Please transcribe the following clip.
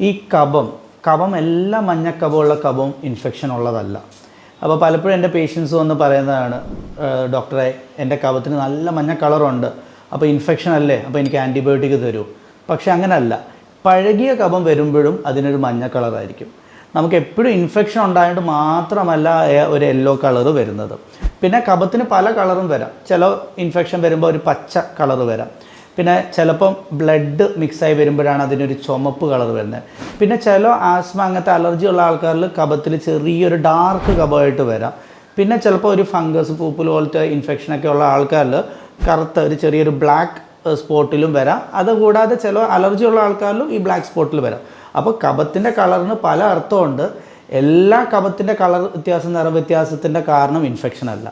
ഈ കഫം എല്ലാ മഞ്ഞക്കഫമുള്ള കഫവും ഇൻഫെക്ഷൻ ഉള്ളതല്ല. അപ്പോൾ പലപ്പോഴും എൻ്റെ പേഷ്യൻസ് വന്ന് പറയുന്നതാണ്, ഡോക്ടറെ എൻ്റെ കഫത്തിന് നല്ല മഞ്ഞ കളറുണ്ട്, അപ്പോൾ ഇൻഫെക്ഷൻ അല്ലേ, അപ്പോൾ എനിക്ക് ആൻറ്റിബയോട്ടിക് തരൂ. പക്ഷേ അങ്ങനെയല്ല, പഴകിയ കഫം വരുമ്പോഴും അതിനൊരു മഞ്ഞ കളറായിരിക്കും. നമുക്ക് എപ്പോഴും ഇൻഫെക്ഷൻ ഉണ്ടായിട്ട് മാത്രമല്ല ഒരു യെല്ലോ കളറ് വരുന്നത്. പിന്നെ കഫത്തിന് പല കളറും വരാം. ചില ഇൻഫെക്ഷൻ വരുമ്പോൾ ഒരു പച്ച കളറ് വരാം. പിന്നെ ചിലപ്പം ബ്ലഡ് മിക്സായി വരുമ്പോഴാണ് അതിനൊരു ചുമപ്പ് കളർ വരുന്നത്. പിന്നെ ചില ആസ്മ അങ്ങനത്തെ അലർജി ഉള്ള ആൾക്കാരിൽ കഫത്തിൽ ചെറിയൊരു ഡാർക്ക് കഫമായിട്ട് വരാം. പിന്നെ ചിലപ്പോൾ ഒരു ഫംഗസ് പൂപ്പൽ പോലത്തെ ഇൻഫെക്ഷനൊക്കെ ഉള്ള ആൾക്കാരിൽ കറുത്ത ഒരു ചെറിയൊരു ബ്ലാക്ക് സ്പോട്ടിലും വരാം. അതുകൂടാതെ ചില അലർജി ഉള്ള ആൾക്കാരിലും ഈ ബ്ലാക്ക് സ്പോട്ടിൽ വരാം. അപ്പോൾ കഫത്തിൻ്റെ കളറിന് പല അർത്ഥമുണ്ട്. എല്ലാ കഫത്തിൻ്റെ കളർ വ്യത്യാസം, നിറ വ്യത്യാസത്തിൻ്റെ കാരണം ഇൻഫെക്ഷൻ അല്ല.